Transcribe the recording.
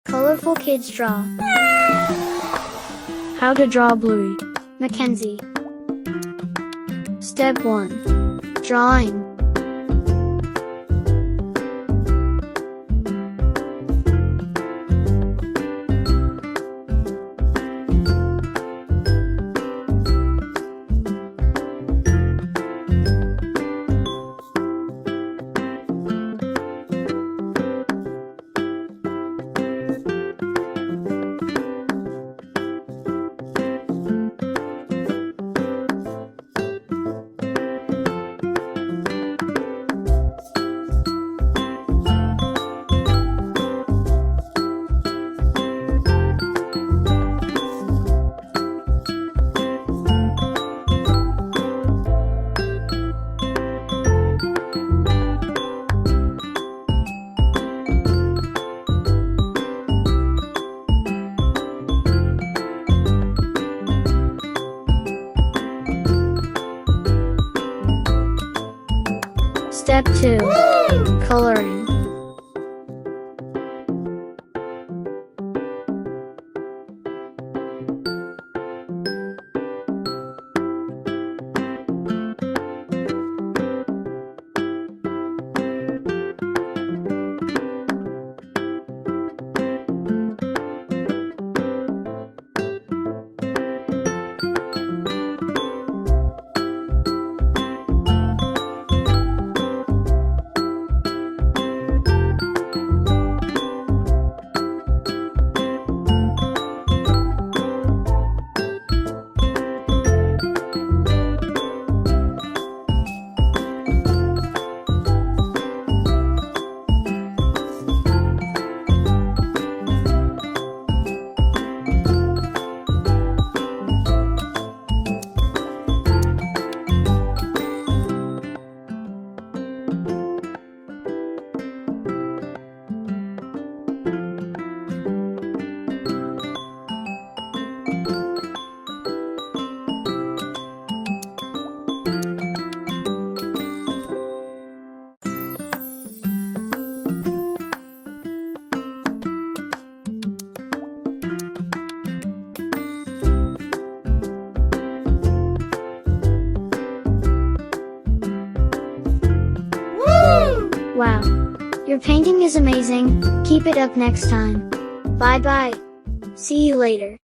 Colorful kids draw. How to draw Bluey. Mackenzie. Step 1. Drawing. Step 2. Coloring. Wow, your painting is amazing. Keep it up next time. Bye bye. See you later.